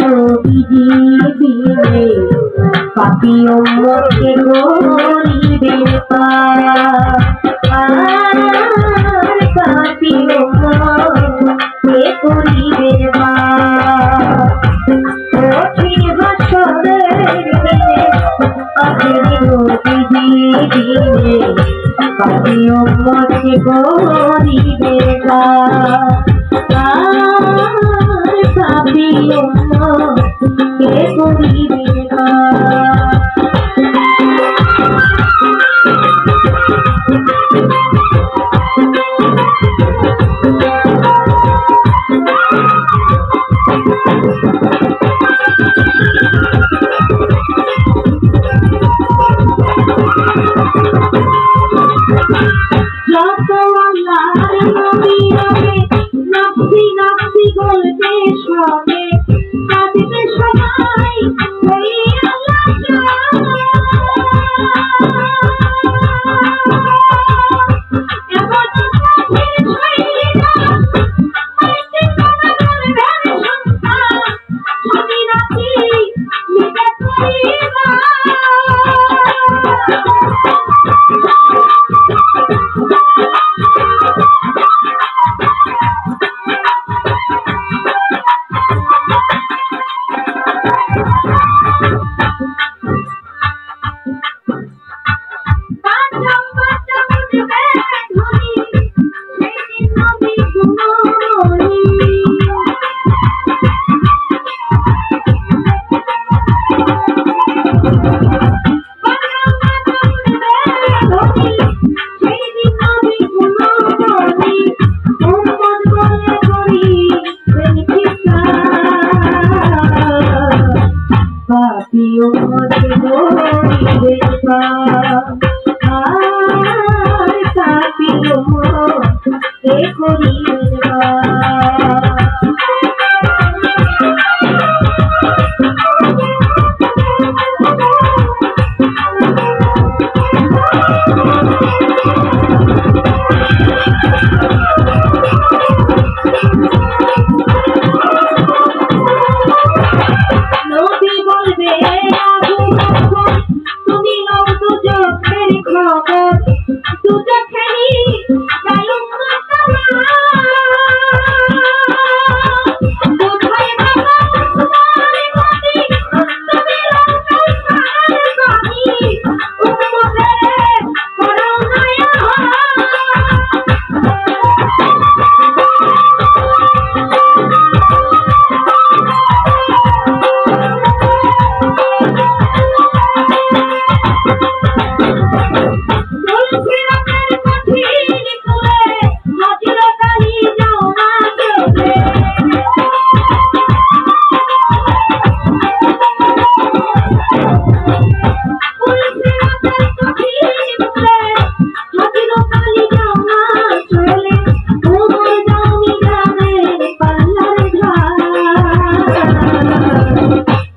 নবীজির দিনে পাপী উম্মতকে করিবে পার পাপী উম্মতকে করিবে পার কঠিন হাসরের দিনে আখেরি নবীজির দিনে পাপী উম্মতকে করিবে পার পাপী উম্মতকে করিবে পার। যত আল্লাহর নবী হবে নফসি নফসি বলবে সবে কাঁদবে সবাই ওই আল্লাহ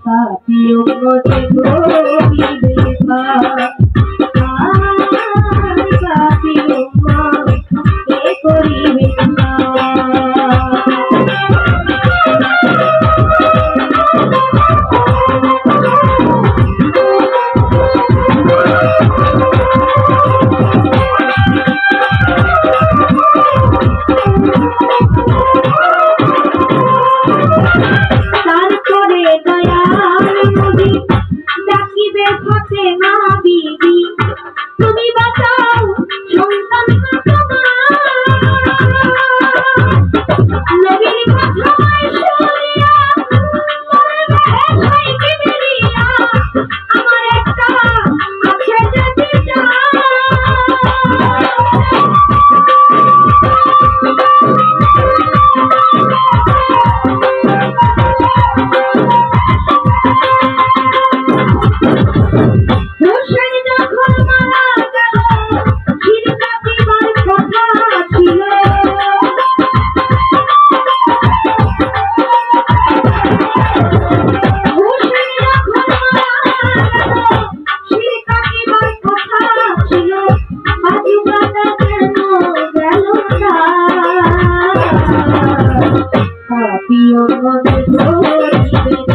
পাপী উম্মতকে করিবে পার পাপী উম্মতকে করিবে পার। পাপী উম্মতকে করিবে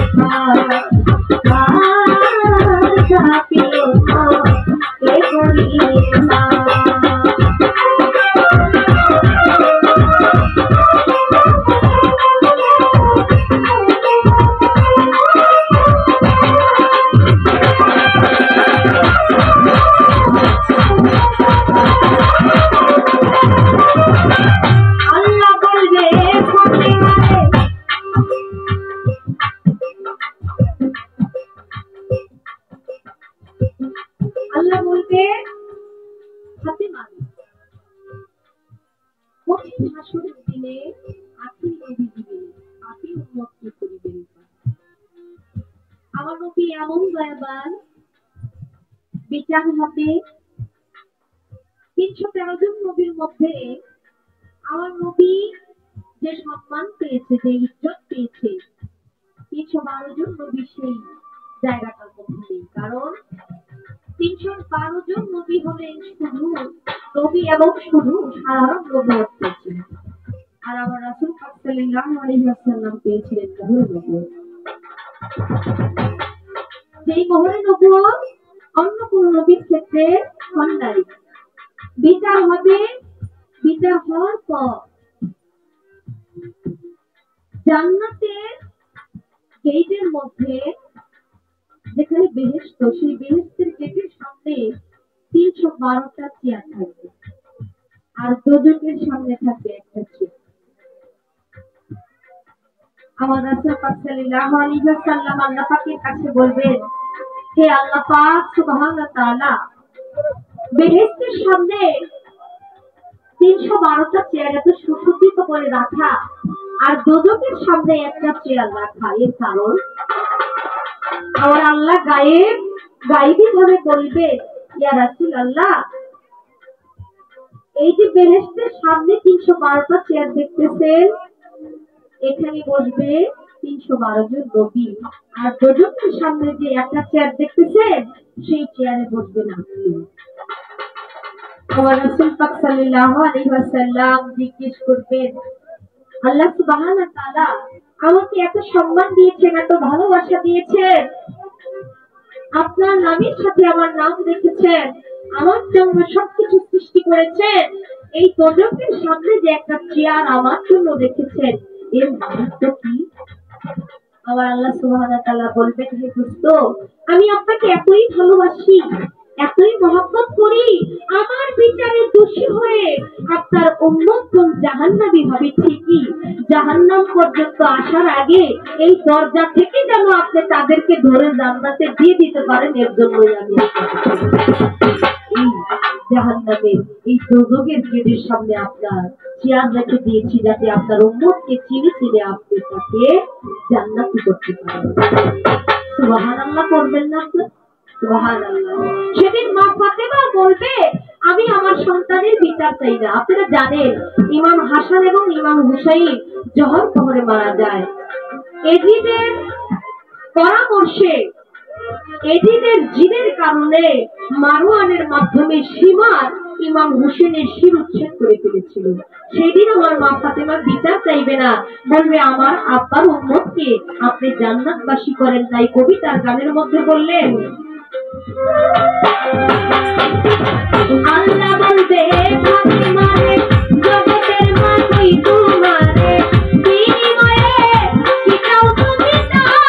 নবী এমন দয়াবান, বিচার হবে 313 জন নবীর মধ্যে আমার নবী যে সম্মান পেয়েছে, যে ইজ্জত পেয়েছে, 312 জন নবী সেই জায়গাটার মধ্যে নেই। কারণ 312 জন নবী হলেন শুধু নবী এবং শুধু সাধারণ নবুয়ত পেয়েছিলেন, আর আমার রাসূল পাক সাল্লাল্লাহু আলাইহি ওয়াসাল্লাম পেয়েছিলেন মোহরে নবুয়ত। সেই মোহরে নবুয়ত অন্য কোন নবীর ক্ষেত্রে হয় নাই। বিচার হবে, বিচার হওয়ার পর জান্নাতের গেটের মধ্যে, যেখানে বেহেশত, সেই বেহেশতের গেটের সামনে 312টা চেয়ার থাকবে, আর দোজখের সামনে থাকবে একটা চেয়ার। আমার রাসূল পাক সাল্লাল্লাহু আলাইহি ওয়াসাল্লাম আল্লাহ পাকের কাছে বলবেন, হে আল্লাহ পাক সুবহানাহু ওয়া তাআলা, বেহেশতের সামনে 312টা চেয়ার এত সুসজ্জিত করে রাখা, আর দোজখের সামনে একটা চেয়ার রাখা, এর কারণ আমার আল্লাহ গায়েবী ভাবে বলবে, ইয়া রাসূলুল্লাহ, এই যে বেহেশতের সামনে 312টা চেয়ার দেখতেছেন, এখানে বসবে 312 জন নবী, আর দোজখের সামনে যে একটা চেয়ার দেখতেছেন, সেই চেয়ারে বসবেন আপনি। আমার রাসূল পাক সাল্লাল্লাহু আলাইহি ওয়াসাল্লাম জিজ্ঞেস করবেন, আল্লাহ সুবহানাহু ওয়া তাআলা আমাকে এত সম্মান দিয়েছেন, এত ভালোবাসা দিয়েছেন, আপনার নামের সাথে আমার নাম রেখেছেন, আমার জন্য সবকিছু সৃষ্টি করেছেন, এই দোজখের সামনে যে একটা চেয়ার আমার জন্য রেখেছেন, এর মাহাত্ম্য কি? আমার আল্লাহ সুবহানাহু ওয়া তাআলা বলবেন, হে দোস্ত, আমি আপনাকে এতই ভালোবাসি, এতই মহব্বত করি, আমার বিচারে দোষী হয়ে আপনার উম্মতগণ জাহান্নামী হবে ঠিকই, জাহান্নাম পর্যন্ত আসার আগে এই দরজা থেকে যেন আপনি তাদেরকে ধরে জান্নাতে দিয়ে দিতে পারেন, এর জন্যই আমি এই জাহান্নামের এই দোজখের গেটের সামনে আপনার চেয়ার রেখে দিয়েছি, যাতে আপনার উম্মতকে চিনে চিনে আপনি তাকে জান্নাতি করতে পারেন। সুবহানাল্লাহ করবেন না আপনার? সুবহানাল্লাহ। সেদিন মা ফাতেমা বলবে, আমি আমার সন্তানের বিচার চাই না। আপনারা জানেন ইমাম হাসান এবং ইমাম হুসাইন জহর প্রহরে মারা যায়। এজিদের পরামর্শে, এজিদের জিদের কারণে মারওয়ানের মাধ্যমে সীমার ইমাম হুসেনের শির উচ্ছেদ করে ফেলেছিল। সেদিন আমার মা ফাতেমা বিচার চাইবে না, বলবে আমার আব্বার উম্মতকে আপনি জান্নাতবাসী করেন নাই। কবিতার গানের মধ্যে বললেন, আল্লাহ বলবে ফাতেমারে, জগতের মা তুই তোমারে, বিনিময়ে কি চাও তুমি দাও,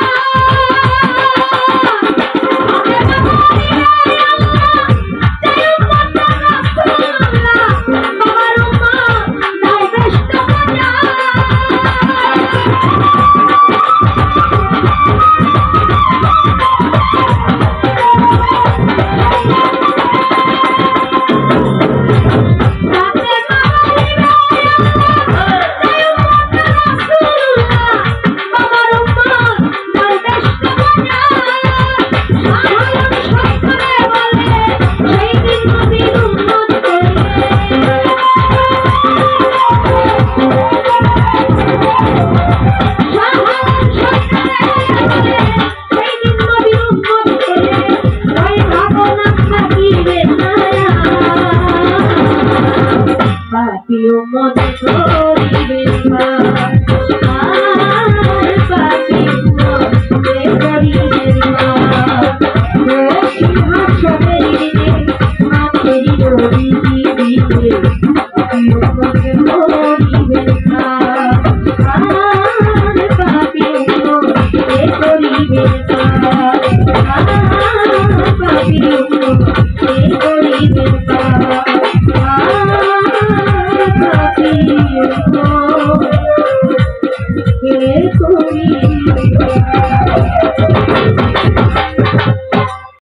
Thank you.